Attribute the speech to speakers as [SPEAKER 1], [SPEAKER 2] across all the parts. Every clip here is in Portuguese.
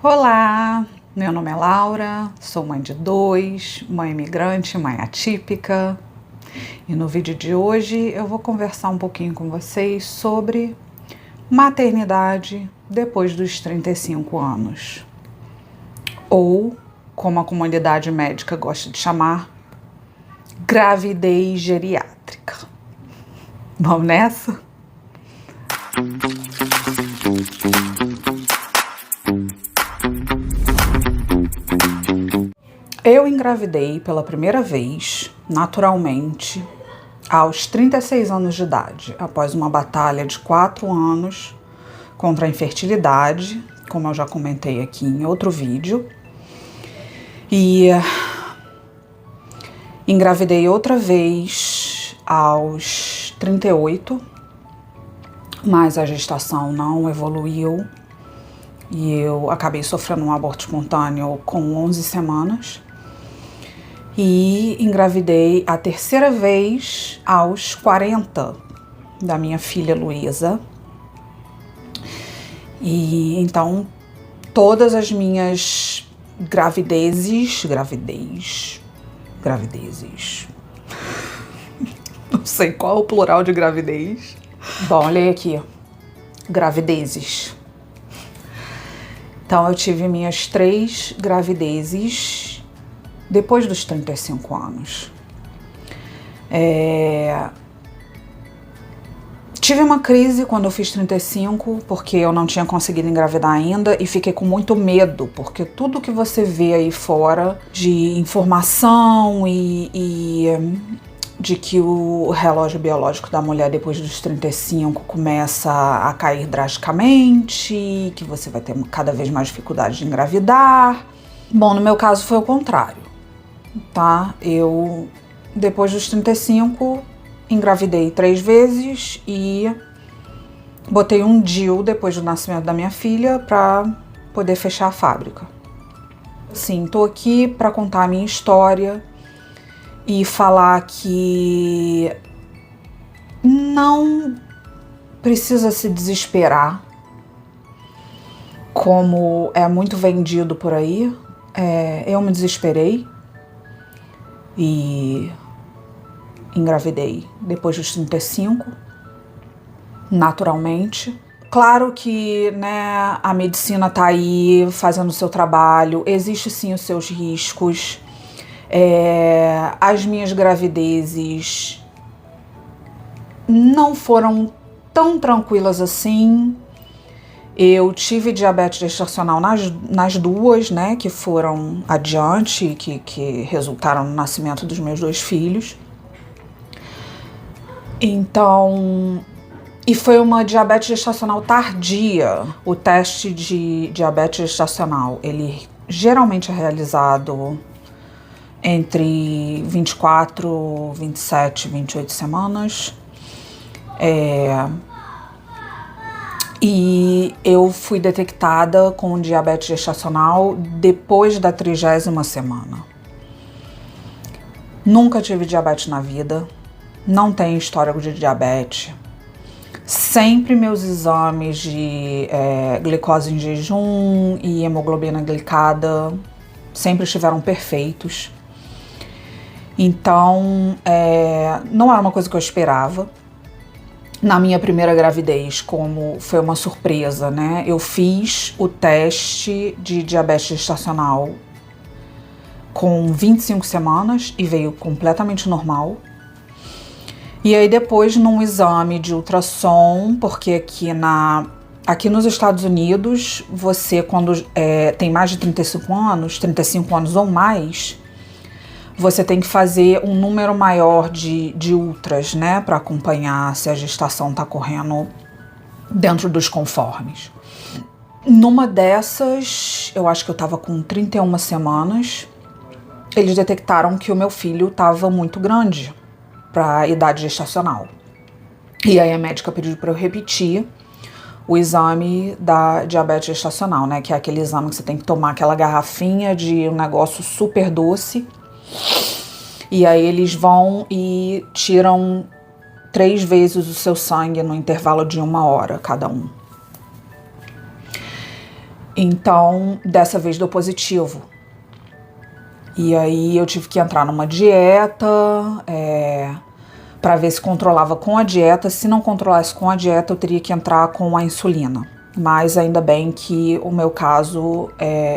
[SPEAKER 1] Olá, meu nome é Laura, sou mãe de 2, mãe imigrante, mãe atípica. E no vídeo de hoje eu vou conversar um pouquinho com vocês sobre maternidade depois dos 35 anos. Ou, como a comunidade médica gosta de chamar, gravidez geriátrica. Vamos nessa? Eu engravidei pela primeira vez, naturalmente, aos 36 anos de idade, após uma batalha de 4 anos contra a infertilidade, como eu já comentei aqui em outro vídeo. E engravidei outra vez aos 38, mas a gestação não evoluiu e eu acabei sofrendo um aborto espontâneo com 11 semanas. E engravidei a terceira vez aos 40 da minha filha Luísa. E então todas as minhas gravidezes, não sei qual é o plural de gravidez. Bom, olha aí aqui, gravidezes. Então eu tive minhas 3 gravidezes depois dos 35 anos. Tive uma crise quando eu fiz 35, porque eu não tinha conseguido engravidar ainda e fiquei com muito medo, porque tudo que você vê aí fora de informação e de que o relógio biológico da mulher depois dos 35 começa a cair drasticamente, que você vai ter cada vez mais dificuldade de engravidar. Bom, no meu caso foi o contrário, tá? Eu, depois dos 35, engravidei 3 vezes e botei um DIU depois do nascimento da minha filha para poder fechar a fábrica. Sim, tô aqui para contar a minha história e falar que não precisa se desesperar como é muito vendido por aí. Eu me desesperei e engravidei depois dos 35, naturalmente. Claro que, né, a medicina tá aí fazendo o seu trabalho, existe sim os seus riscos. As minhas gravidezes não foram tão tranquilas assim. Eu tive diabetes gestacional nas duas, né, que foram adiante, que resultaram no nascimento dos meus 2 filhos. Então, e foi uma diabetes gestacional tardia. O teste de diabetes gestacional, ele geralmente é realizado entre 24, 27, 28 semanas. E eu fui detectada com diabetes gestacional depois da 30ª semana. Nunca tive diabetes na vida, não tenho histórico de diabetes. Sempre meus exames de glicose em jejum e hemoglobina glicada sempre estiveram perfeitos. Então, não era uma coisa que eu esperava. Na minha primeira gravidez, como foi uma surpresa, né? Eu fiz o teste de diabetes gestacional com 25 semanas e veio completamente normal. E aí depois, num exame de ultrassom, porque aqui nos Estados Unidos, você quando tem mais de 35 anos ou mais, você tem que fazer um número maior de ultras, né, para acompanhar se a gestação tá correndo dentro dos conformes. Numa dessas, eu acho que eu tava com 31 semanas, eles detectaram que o meu filho tava muito grande para a idade gestacional. E aí a médica pediu para eu repetir o exame da diabetes gestacional, né, que é aquele exame que você tem que tomar aquela garrafinha de um negócio super doce. E aí eles vão e tiram 3 vezes o seu sangue no intervalo de 1 hora cada um. Então, dessa vez deu positivo. E aí eu tive que entrar numa dieta, para ver se controlava com a dieta. Se não controlasse com a dieta, eu teria que entrar com a insulina. Mas ainda bem que o meu caso,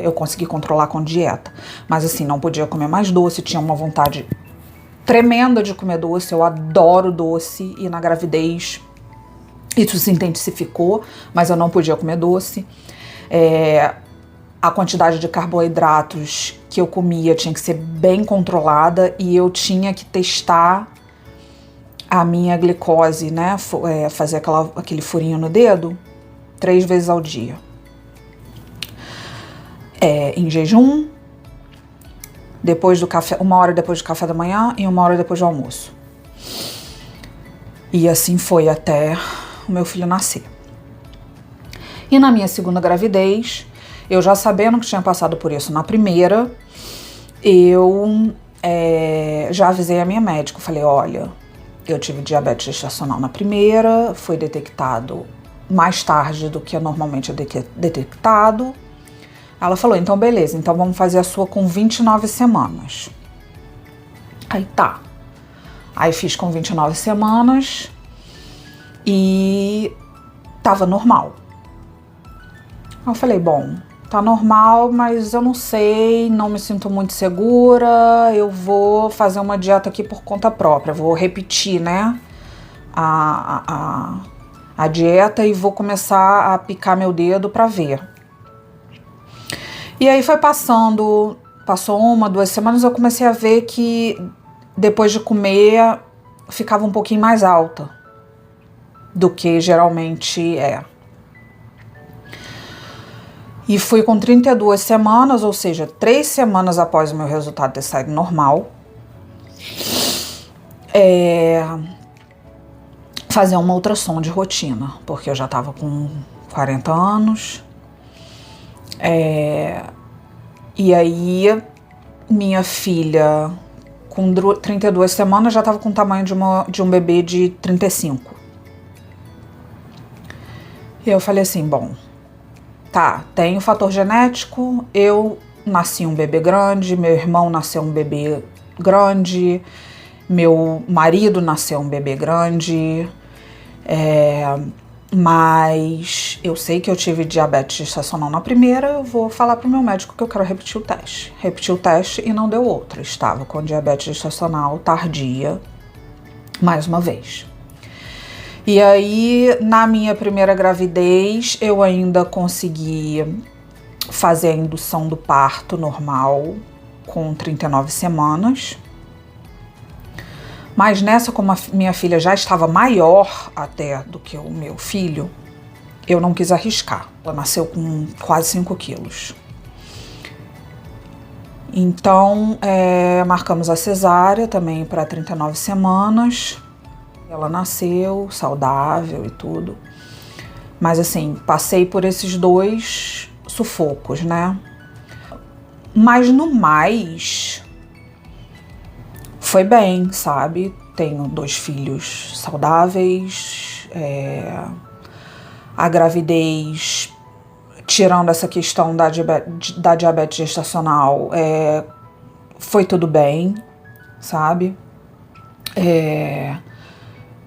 [SPEAKER 1] eu consegui controlar com dieta. Mas assim, não podia comer mais doce, tinha uma vontade tremenda de comer doce. Eu adoro doce e na gravidez isso se intensificou, mas eu não podia comer doce. A quantidade de carboidratos que eu comia tinha que ser bem controlada e eu tinha que testar a minha glicose, né? Fazer aquele furinho no dedo 3 vezes ao dia. Em jejum, depois do café, 1 hora depois do café da manhã e 1 hora depois do almoço. E assim foi até o meu filho nascer. E na minha segunda gravidez, eu já sabendo que tinha passado por isso na primeira, eu já avisei a minha médica. Falei, olha, eu tive diabetes gestacional na primeira, foi detectado mais tarde do que normalmente é detectado. Ela falou, então beleza, então vamos fazer a sua com 29 semanas. Aí tá. Aí fiz com 29 semanas e tava normal. Eu falei, bom, tá normal, mas eu não sei, não me sinto muito segura, eu vou fazer uma dieta aqui por conta própria, vou repetir, né, a dieta e vou começar a picar meu dedo pra ver. E aí foi passou 1, 2 semanas, eu comecei a ver que depois de comer ficava um pouquinho mais alta do que geralmente é. E fui com 32 semanas, ou seja, 3 semanas após o meu resultado ter saído normal, fazer uma ultrassom de rotina, porque eu já estava com 40 anos. E aí, minha filha, com 32 semanas, já estava com o tamanho de um bebê de 35. E eu falei assim, bom, tá, tem o fator genético, eu nasci um bebê grande, meu irmão nasceu um bebê grande, meu marido nasceu um bebê grande, mas eu sei que eu tive diabetes gestacional na primeira, eu vou falar pro meu médico que eu quero repetir o teste. Repeti o teste e não deu outra, estava com diabetes gestacional tardia, mais uma vez. E aí, na minha primeira gravidez, eu ainda consegui fazer a indução do parto normal com 39 semanas. Mas nessa, como a minha filha já estava maior até do que o meu filho, eu não quis arriscar. Ela nasceu com quase 5 quilos. Então, marcamos a cesárea também para 39 semanas. Ela nasceu saudável e tudo. Mas assim, passei por esses 2 sufocos, né? Mas no mais, foi bem, sabe? Tenho 2 filhos saudáveis. A gravidez, tirando essa questão da diabetes gestacional, foi tudo bem, sabe?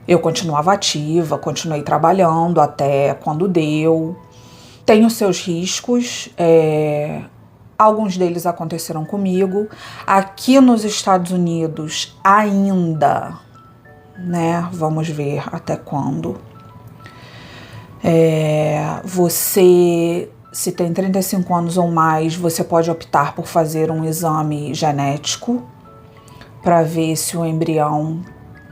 [SPEAKER 1] Eu continuava ativa, continuei trabalhando até quando deu. Tem os seus riscos, alguns deles aconteceram comigo. Aqui nos Estados Unidos ainda, né? Vamos ver até quando. Você, se tem 35 anos ou mais, você pode optar por fazer um exame genético para ver se o embrião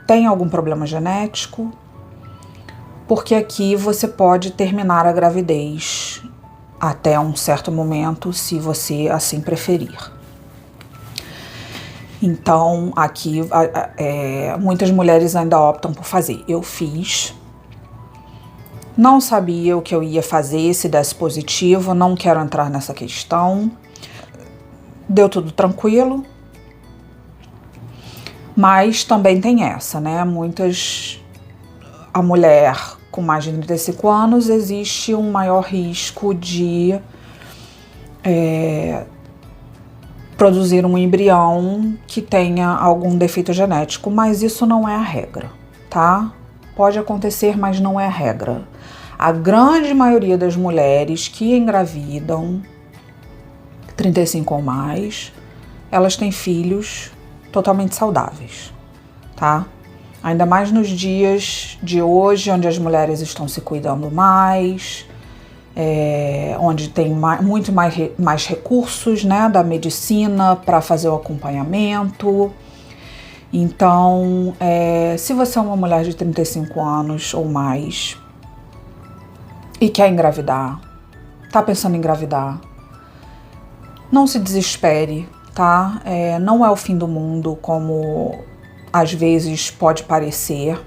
[SPEAKER 1] tem algum problema genético, porque aqui você pode terminar a gravidez até um certo momento, se você assim preferir. Então, aqui muitas mulheres ainda optam por fazer. Eu fiz, não sabia o que eu ia fazer se desse positivo, não quero entrar nessa questão. Deu tudo tranquilo. Mas também tem essa, né? A mulher com mais de 35 anos, existe um maior risco de produzir um embrião que tenha algum defeito genético, mas isso não é a regra, tá? Pode acontecer, mas não é a regra. A grande maioria das mulheres que engravidam 35 ou mais, elas têm filhos totalmente saudáveis, tá? Ainda mais nos dias de hoje, onde as mulheres estão se cuidando mais, onde tem muito mais recursos, né, da medicina para fazer o acompanhamento. Então, se você é uma mulher de 35 anos ou mais e quer engravidar, tá pensando em engravidar, não se desespere, tá? Não é o fim do mundo, como às vezes pode parecer,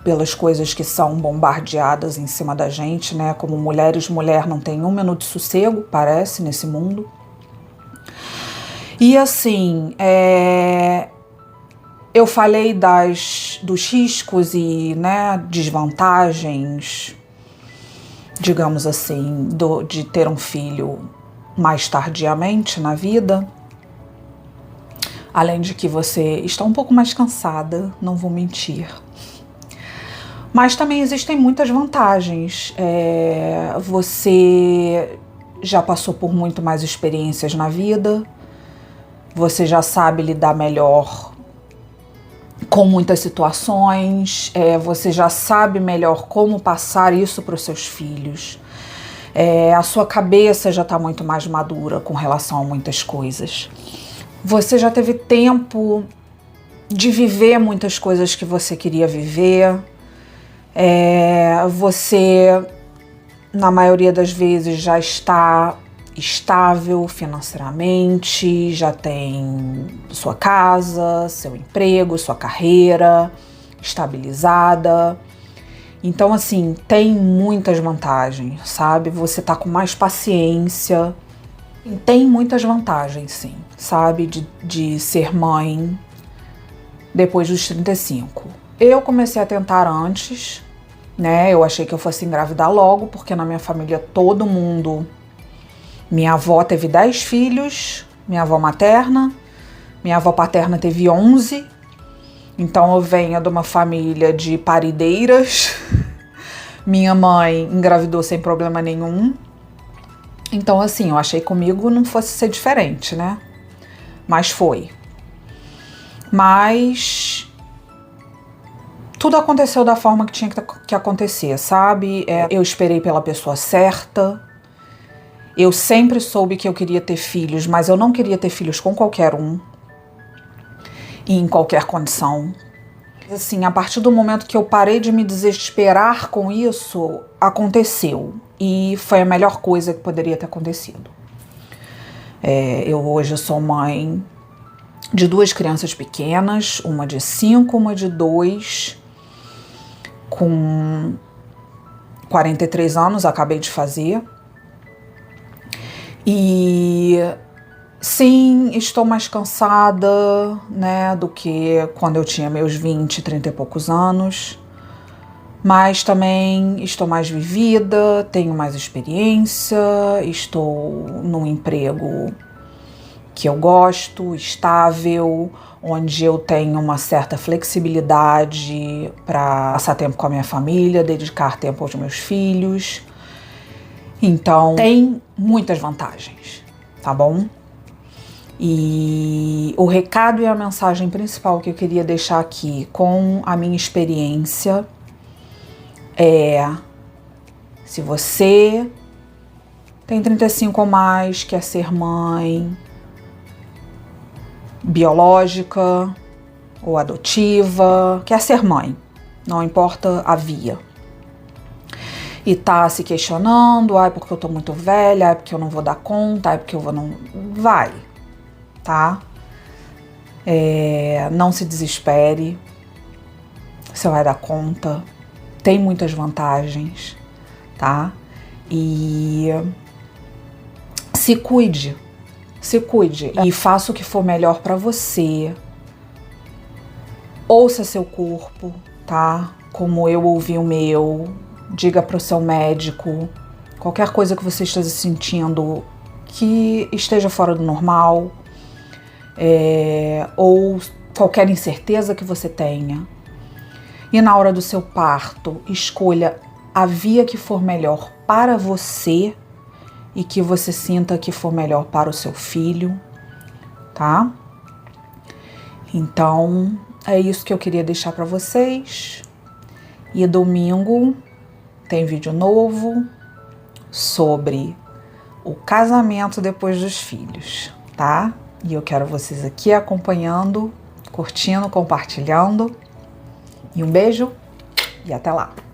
[SPEAKER 1] pelas coisas que são bombardeadas em cima da gente, né? Como mulher não tem um minuto de sossego, parece, nesse mundo. E assim, eu falei dos riscos e, né, desvantagens, digamos assim, de ter um filho mais tardiamente na vida. Além de que você está um pouco mais cansada, não vou mentir. Mas também existem muitas vantagens. Você já passou por muito mais experiências na vida, você já sabe lidar melhor com muitas situações, você já sabe melhor como passar isso para os seus filhos. A sua cabeça já está muito mais madura com relação a muitas coisas. Você já teve tempo de viver muitas coisas que você queria viver. Você, na maioria das vezes, já está estável financeiramente, já tem sua casa, seu emprego, sua carreira estabilizada. Então, assim, tem muitas vantagens, sabe? Você tá com mais paciência. Tem muitas vantagens, sim, sabe? De ser mãe depois dos 35. Eu comecei a tentar antes, né? Eu achei que eu fosse engravidar logo, porque na minha família todo mundo... Minha avó teve 10 filhos, minha avó materna. Minha avó paterna teve 11. Então eu venho de uma família de parideiras. Minha mãe engravidou sem problema nenhum. Então assim, eu achei que comigo não fosse ser diferente, né? Mas foi. Mas tudo aconteceu da forma que tinha que acontecer, sabe? Eu esperei pela pessoa certa. Eu sempre soube que eu queria ter filhos, mas eu não queria ter filhos com qualquer um. E em qualquer condição. Assim, a partir do momento que eu parei de me desesperar com isso, aconteceu. E foi a melhor coisa que poderia ter acontecido. Eu hoje sou mãe de 2 crianças pequenas, uma de 5, uma de 2, com 43 anos, acabei de fazer. E sim, estou mais cansada, né, do que quando eu tinha meus 20, 30 e poucos anos. Mas também estou mais vivida, tenho mais experiência, estou num emprego que eu gosto, estável, onde eu tenho uma certa flexibilidade para passar tempo com a minha família, dedicar tempo aos meus filhos. Então, tem muitas vantagens, tá bom? E o recado e a mensagem principal que eu queria deixar aqui com a minha experiência se você tem 35 ou mais, quer ser mãe biológica ou adotiva, quer ser mãe, não importa a via. E tá se questionando, porque eu tô muito velha, porque eu não vou dar conta, porque eu vou não... Vai, tá? Não se desespere, você vai dar conta, tem muitas vantagens, tá? E se cuide e faça o que for melhor pra você. Ouça seu corpo, tá? Como eu ouvi o meu. Diga pro seu médico qualquer coisa que você esteja sentindo que esteja fora do normal, ou qualquer incerteza que você tenha. E na hora do seu parto, escolha a via que for melhor para você e que você sinta que for melhor para o seu filho, tá? Então, é isso que eu queria deixar para vocês. E domingo tem vídeo novo sobre o casamento depois dos filhos, tá? E eu quero vocês aqui acompanhando, curtindo, compartilhando. E um beijo e até lá!